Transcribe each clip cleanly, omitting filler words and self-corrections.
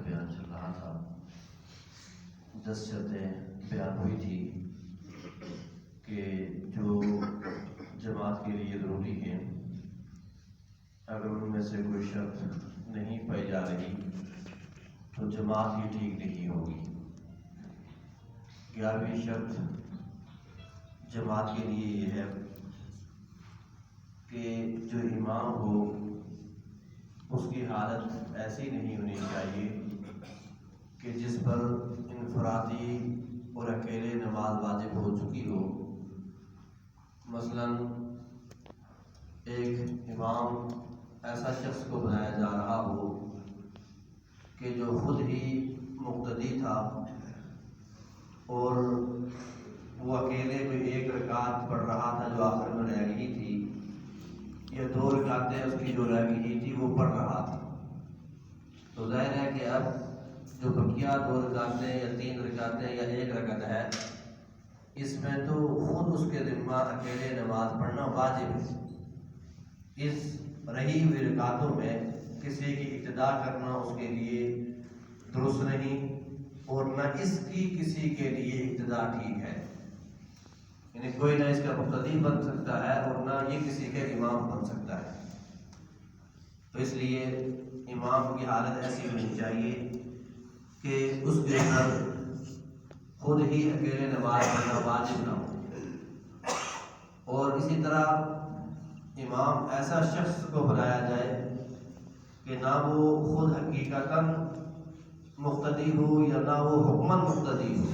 بیان چل رہا تھا، 10 شرطیں بیان ہوئی تھی کہ جو جماعت کے لیے ضروری ہیں، اگر ان میں سے کوئی شرط نہیں پائی جا رہی تو جماعت ہی ٹھیک نہیں ہوگی۔ 11ویں شرط جماعت کے لیے یہ ہے کہ جو امام ہو اس کی حالت ایسی نہیں ہونی چاہیے کہ جس پر انفرادی اور اکیلے نماز واجب ہو چکی ہو۔ مثلا ایک امام ایسا شخص کو بنایا جا رہا ہو کہ جو خود ہی مقتدی تھا اور وہ اکیلے کوئی ایک رکعت پڑھ رہا تھا جو آخر میں رہ گئی تھی، یا 2 رکعتیں اس کی جو رہ گئی تھی وہ پڑھ رہا تھا، تو ظاہر ہے کہ اب جو بقیہ 2 رکعتیں یا 3 رکعتیں یا 1 رکعت ہے، اس میں تو خود اس کے ذمہ اکیلے نماز پڑھنا واجب ہے۔ اس رہی ہوئی رکعتوں میں کسی کی اقتدا کرنا اس کے لیے درست نہیں، اور نہ اس کی کسی کے لیے اقتدا ٹھیک ہے، یعنی کوئی نہ اس کا مقتدی بن سکتا ہے اور نہ یہ کسی کے امام بن سکتا ہے۔ تو اس لیے امام کی حالت ایسی ہونی چاہیے کہ اس کے اندر خود ہی اکیلے نماز پڑھنا واجب نہ ہو، اور اسی طرح امام ایسا شخص کو بنایا جائے کہ نہ وہ خود حقیقتاً مقتدی ہو یا نہ وہ حکماً مقتدی ہو،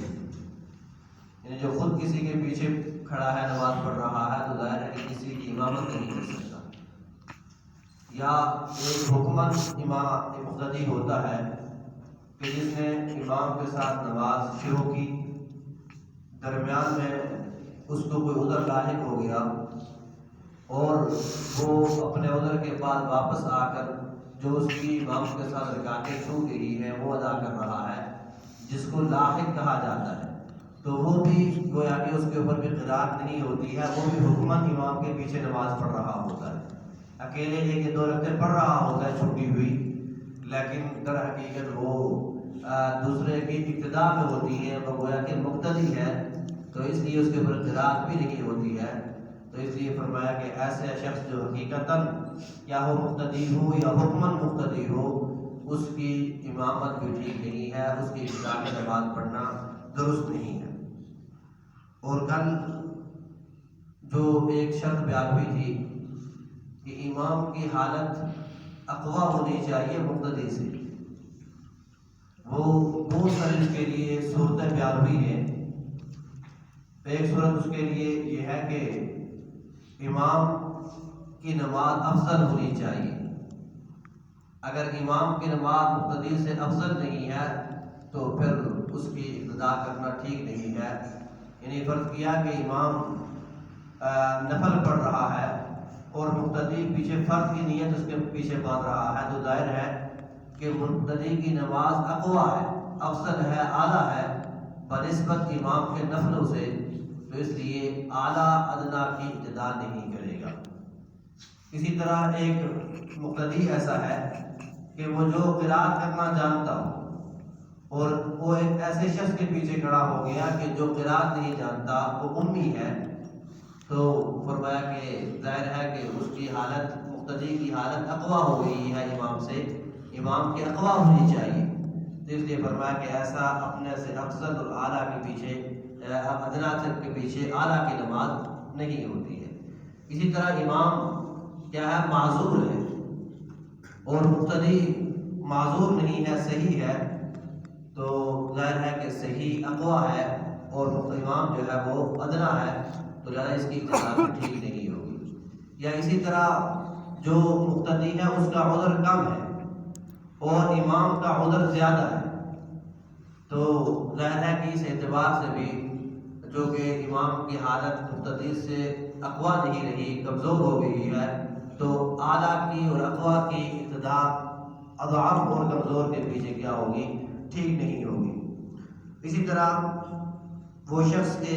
یعنی جو خود کسی کے پیچھے کھڑا ہے نماز پڑھ رہا ہے تو ظاہر ہے کہ کسی کی امامت نہیں کر سکتا، یا ایک حکماً امام مقتدی ہوتا ہے کہ جس نے امام کے ساتھ نماز شروع کی، درمیان میں اس کو کوئی عذر لاحق ہو گیا اور وہ اپنے عذر کے بعد واپس آ کر جو اس کی امام کے ساتھ رکعتیں چھوٹ گئی ہیں وہ ادا کر رہا ہے، جس کو لاحق کہا جاتا ہے، تو وہ بھی گویا کہ اس کے اوپر بھی قرات نہیں ہوتی ہے، وہ بھی حکماً امام کے پیچھے نماز پڑھ رہا ہوتا ہے، اکیلے 1 یا 2 رکعتیں پڑھ رہا ہوتا ہے چھوٹی ہوئی، لیکن در حقیقت وہ دوسرے کی ابتدا میں ہوتی ہے، وہ گویا کہ مقتدی ہے، تو اس لیے اس کے اوپر قرات بھی نہیں ہوتی ہے۔ تو اس لیے فرمایا کہ ایسے شخص جو حقیقتاً یا وہ مقتدی ہو یا حکماً مقتدی ہو، اس کی امامت بھی ٹھیک نہیں ہے، اس کی ابتدا میں نماز پڑھنا درست نہیں ہے۔ اور کل جو ایک شرط بیان ہوئی تھی کہ امام کی حالت اقویٰ ہونی چاہیے مقتدی سے، وہ بہت سارے اس کے لیے صورتیں بیان ہوئی ہیں۔ ایک صورت اس کے لیے یہ ہے کہ امام کی نماز افضل ہونی چاہیے، اگر امام کی نماز مقتدی سے افضل نہیں ہے تو پھر اس کی اقتدا کرنا ٹھیک نہیں ہے، یعنی فرض کیا کہ امام نفل پڑھ رہا ہے اور مقتدی پیچھے فرض کی نیت اس کے پیچھے باندھ رہا ہے، تو ظاہر ہے کہ مقتدی کی نماز اقویٰ ہے، افضل ہے، اعلیٰ ہے بنسبت امام کے نفلوں سے، تو اس لیے اعلیٰ ادنا کی ابتدا نہیں کرے گا۔ اسی طرح ایک مقتدی ایسا ہے کہ وہ جو قرات کرنا جانتا ہو اور وہ ایک ایسے شخص کے پیچھے کھڑا ہو گیا کہ جو قرات نہیں جانتا، وہ امی ہے، تو فرمایا کہ ظاہر ہے کہ اس کی حالت مقتدی کی حالت اقویٰ ہو گئی ہے امام سے، امام کی اقویٰ ہونی چاہیے، تو اس لیے فرمایا کہ ایسا اپنے سے افضل اور اعلیٰ کے پیچھے ادنا کے پیچھے اعلیٰ کی نماز نہیں ہوتی ہے۔ اسی طرح امام کیا ہے، معذور ہے، اور مقتدی معذور نہیں ہے، صحیح ہے، تو ظاہر ہے کہ صحیح اقویٰ ہے اور امام جو ہے وہ ادنا ہے، تو لہٰذا اس کی اقتدا ٹھیک نہیں ہوگی۔ یا اسی طرح جو مقتدی ہے اس کا عذر کم ہے اور امام کا عذر زیادہ ہے، تو ظاہر ہے کہ اس اعتبار سے بھی جو کہ امام کی حالت مقتدی سے اقویٰ نہیں رہی، کمزور ہو گئی ہے، تو اعلیٰ کی اور اقویٰ کی ابتدا اضعاف اور کمزور کے پیچھے کیا ہوگی، ٹھیک نہیں ہوگی۔ اسی طرح وہ شخص کے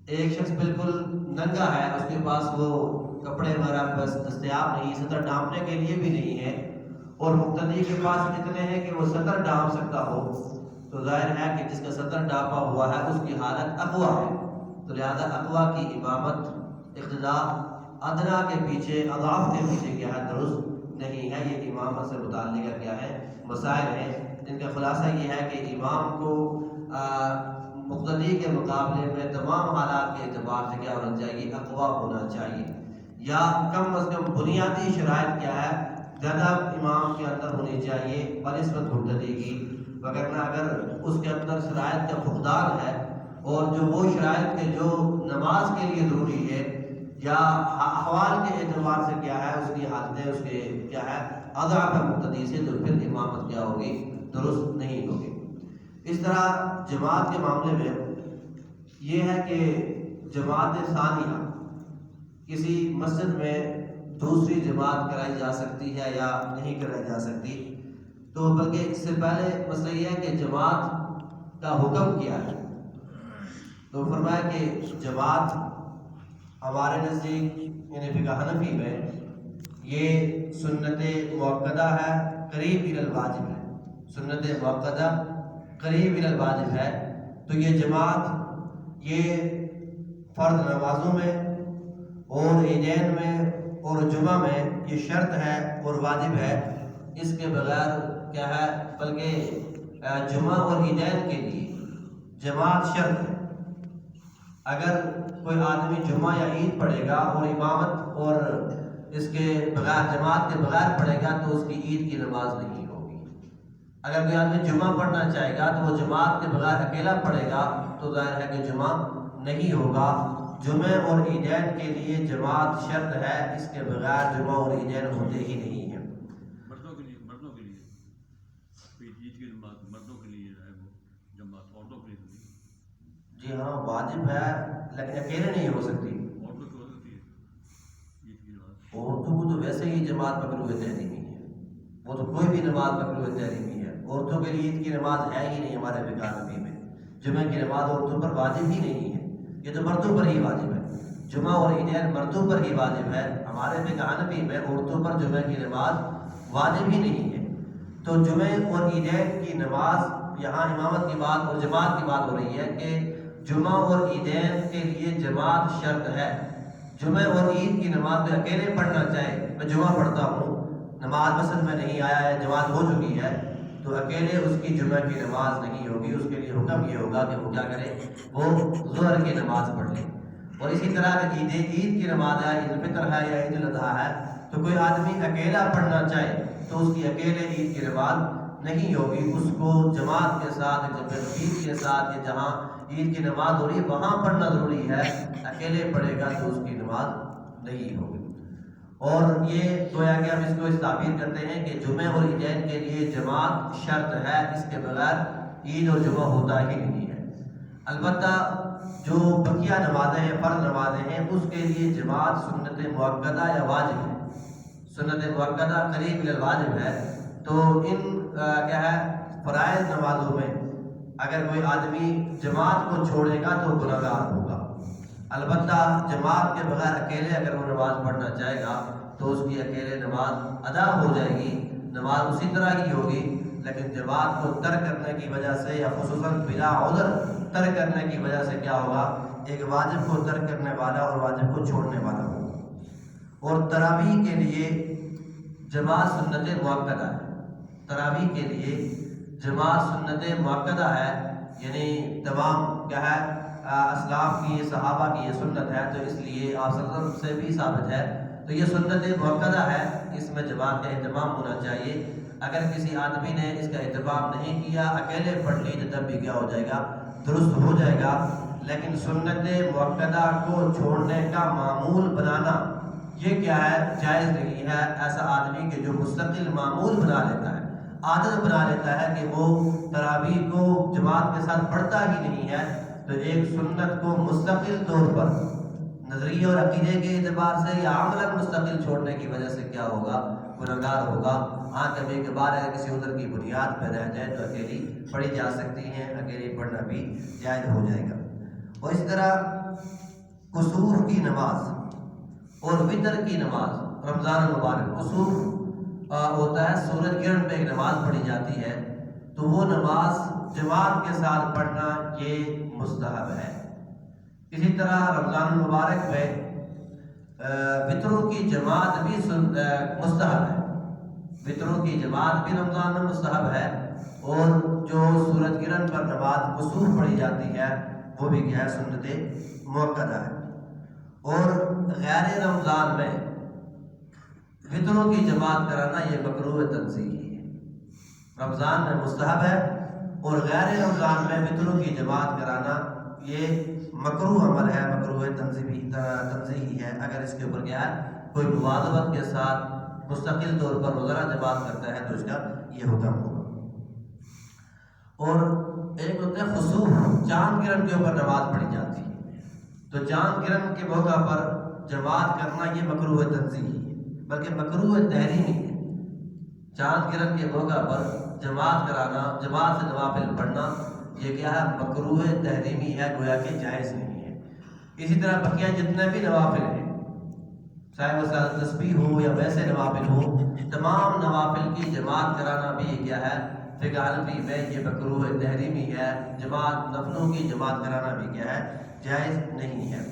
ایک شخص بالکل ننگا ہے، اس کے پاس وہ کپڑے وغیرہ بس دستیاب نہیں، سطر ڈھانپنے کے لیے بھی نہیں ہے، اور مقتدی کے پاس اتنے ہیں کہ وہ سطر ڈھانپ سکتا ہو، تو ظاہر ہے کہ جس کا سطر ڈھانپا ہوا ہے اس کی حالت اقوا ہے، تو لہذا اقوا کی امامت اقتداء ادنا کے پیچھے، اضعاف کے پیچھے کیا ہے، درست نہیں ہے۔ یہ امامت سے متعلقہ کیا ہے، مسائل ہیں، جن کا خلاصہ یہ ہے کہ امام کو مقتدی کے مقابلے میں تمام حالات کے اعتبار سے کیا ہونا چاہیے، اقوا ہونا چاہیے، یا کم از کم بنیادی شرائط کیا ہے، زیادہ امام کے اندر ہونی چاہیے بنسبت مقتدی کی، وگرنہ اگر اس کے اندر شرائط کا فقدان ہے اور جو وہ شرائط کے جو نماز کے لیے ضروری ہے یا احوال کے اعتبار سے کیا ہے، اس کی حالتیں، اس کے کیا ہے، اضعاف مقتدی سے، تو پھر امامت کیا ہوگی، درست نہیں ہوگی۔ اس طرح جماعت کے معاملے میں یہ ہے کہ جماعت ثانیہ کسی مسجد میں دوسری جماعت کرائی جا سکتی ہے یا نہیں کرائی جا سکتی، تو بلکہ اس سے پہلے مسئلہ یہ ہے کہ جماعت کا حکم کیا ہے۔ تو فرمایا کہ جماعت ہمارے نزدیک یعنی فقہ حنفی میں یہ سنت مؤکدہ ہے، قریب الی الواجب ہے، سنت مؤکدہ قریب الی الواجب ہے۔ تو یہ جماعت یہ فرض نمازوں میں اور عیدین میں اور جمعہ میں یہ شرط ہے اور واجب ہے، اس کے بغیر کیا ہے، بلکہ جمعہ اور عیدین کے لیے جماعت شرط ہے۔ اگر کوئی آدمی جمعہ یا عید پڑھے گا اور امامت اور اس کے بغیر، جماعت کے بغیر پڑھے گا، تو اس کی عید کی نماز نہیں ہوگی۔ اگر کوئی آدمی جمعہ پڑھنا چاہے گا تو وہ جماعت کے بغیر اکیلا پڑھے گا، تو ظاہر ہے کہ جمعہ نہیں ہوگا۔ جمعہ اور عیدین کے لیے جماعت شرط ہے، اس کے بغیر جمعہ اور عیدین ہوتے ہی نہیں ہیں۔ مردوں کے لیے عید کی نماز مردوں کے لیے ہے وہ جماعت، عورتوں کے لیے جی ہاں واجب ہے، لیکن اکیلے نہیں ہو سکتی۔ عورتوں کی ہو سکتی ہے عید کی نماز، عورتوں کو تو ویسے ہی جماعت مکروہ تحریمی ہے، وہ تو کوئی بھی نماز مکروہ تحریمی ہے۔ عورتوں کے لیے عید کی نماز ہے ہی نہیں ہمارے فقہ حنفی میں، جمعہ کی نماز عورتوں پر واجب ہی نہیں ہے، یہ تو مردوں پر ہی واجب ہے۔ جمعہ اور عیدین مردوں پر ہی واجب ہے، ہمارے فقہ حنفی میں عورتوں پر جمعہ کی نماز واجب ہی نہیں ہے۔ تو جمعہ اور عیدین کی نماز، یہاں امامت کی بات اور جماعت کی بات ہو رہی ہے کہ جمعہ اور عیدین کے لیے جماعت شرط ہے۔ جمعہ اور عید کی نماز میں اکیلے پڑھنا چاہے، میں جمعہ پڑھتا ہوں، نماز مسجد میں نہیں آیا ہے، جماعت ہو چکی ہے، تو اکیلے اس کی جمعہ کی نماز نہیں ہوگی، اس کے لیے حکم یہ ہوگا کہ وہ کیا کرے، وہ ظہر کی نماز پڑھ لے۔ اور اسی طرح عید کی نماز ہے، عید الفطر ہے یا عید الاضحیٰ ہے، تو کوئی آدمی اکیلا پڑھنا چاہے تو اس کی اکیلے عید کی نماز نہیں ہوگی، اس کو جماعت کے ساتھ، عید کے ساتھ، یا جہاں عید کی نماز ہو رہی ہے وہاں پڑھنا ضروری ہے، اکیلے پڑھے گا تو اس کی نماز نہیں ہوگی۔ اور یہ گویا کہ ہم اس کو تعبیر کرتے ہیں کہ جمعہ اور عیدین کے لیے جماعت شرط ہے، اس کے بغیر عید اور جمعہ ہوتا ہی نہیں ہے۔ البتہ جو بقیہ نمازیں ہیں، فرض نمازیں ہیں، اس کے لیے جماعت سنت مؤکدہ یا واجب ہے، سنت مؤکدہ قریب الی الواجب ہے۔ تو ان کیا ہے، فرائض نمازوں میں اگر کوئی آدمی جماعت کو چھوڑے گا تو گنہگار ہوگا۔ البتہ جماعت کے بغیر اکیلے اگر وہ نماز پڑھنا چاہے گا تو اس کی اکیلے نماز ادا ہو جائے گی، نماز اسی طرح ہی ہوگی، لیکن جماعت کو ترک کرنے کی وجہ سے یا خصوصاً بلا عذر ترک کرنے کی وجہ سے کیا ہوگا، ایک واجب کو ترک کرنے والا اور واجب کو چھوڑنے والا ہوگا۔ اور تراویح کے لیے جماعت سنت مؤکدہ ہے، تراویح کے لیے جماعت سنت مؤکدہ ہے، یعنی تمام کیا ہے، اسلاف کی، صحابہ کی یہ سنت ہے، تو اس لیے آپ صلی اللہ علیہ وسلم سے بھی ثابت ہے، تو یہ سنت مؤکدہ ہے، اس میں جماعت کا اہتمام ہونا چاہیے۔ اگر کسی آدمی نے اس کا اہتمام نہیں کیا، اکیلے پڑھ لی، تو تب بھی کیا ہو جائے گا، درست ہو جائے گا۔ لیکن سنت مؤکدہ کو چھوڑنے کا معمول بنانا یہ کیا ہے، جائز نہیں ہے۔ ایسا آدمی کہ جو مستقل معمول بنا لیتا ہے، عادت بنا لیتا ہے کہ وہ تراویح کو جماعت کے ساتھ پڑھتا ہی نہیں ہے، تو ایک سنت کو مستقل طور پر نظریے اور عقیدے کے اعتبار سے یا عملاً مستقل چھوڑنے کی وجہ سے کیا ہوگا، گنہگار ہوگا۔ ہاں کبھی کبھار اگر کسی عذر کی بنیاد پہ رہ جائے تو اکیلی پڑھی جا سکتی ہیں، اکیلی پڑھنا بھی جائز ہو جائے گا۔ اور اس طرح کسوف کی نماز اور وطر کی نماز، رمضان المبارک کسوف ہوتا ہے سورج گرہن پہ ایک نماز پڑھی جاتی ہے، تو وہ نماز جماعت کے ساتھ پڑھنا یہ مستحب ہے۔ اسی طرح رمضان المبارک میں وطروں کی جماعت بھی مستحب ہے، وطروں کی جماعت بھی رمضان میں مستحب ہے، اور جو سورج گرہن پر نماز کسوف پڑھی جاتی ہے وہ بھی کیا ہے، سنت مؤکدہ ہے۔ اور غیر رمضان میں وطروں کی جماعت کرانا یہ مکروہ تنزیہی ہے، رمضان میں مستحب ہے اور غیر رمضان میں وطروں کی جماعت کرانا یہ مکروہ عمل ہے، مکروہ تنزیہی ہے۔ اگر اس کے اوپر کیا ہے، کوئی مواظبت کے ساتھ مستقل طور پر روزانہ جماعت کرتا ہے تو اس کا یہ حکم ہوگا۔ اور ایک ہوتا ہے خسوف، چاند گرہن کے اوپر نماز پڑھی جاتی ہے، تو چاند گرہن کے موقع پر جماعت کرنا یہ مکروہ تنزیہی ہے، بلکہ مکروہ تحریمی ہے۔ چاند گرہن کے موقع پر جماعت کرانا، جماعت سے نوافل پڑھنا یہ کیا ہے، مکروہ تحریمی ہے، گویا کہ جائز نہیں ہے۔ اسی طرح بقیہ جتنے بھی نوافل ہیں، چاہے وہ تسبیح ہو یا ویسے نوافل ہو، تمام نوافل کی جماعت کرانا بھی یہ کیا ہے، فقہ حنفی میں یہ مکروہ تحریمی ہے، جماعت نفلوں کی جماعت کرانا بھی کیا ہے، جائز نہیں ہے۔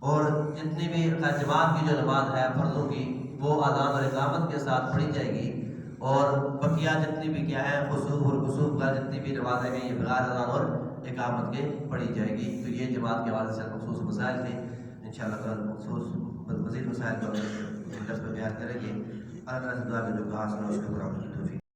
اور جتنی بھی جماعت کی جو نماز ہے فرضوں کی، وہ اذان اور اقامت کے ساتھ پڑھی جائے گی، اور بقیہ جتنی بھی کیا ہے، خسوف اور کسوف کا جتنی بھی نمازیں ہیں یہ بغیر اذان اور اقامت کے پڑھی جائے گی۔ تو یہ جماعت کے حوالے سے مخصوص مسائل تھے، انشاءاللہ تعالیٰ مخصوص مزید مسائل کو درس میں بیان کریں گے۔ اللہ تعالیٰ سے دعا کہ جو کہا سنا اس کے اوپر عمل کی توفیق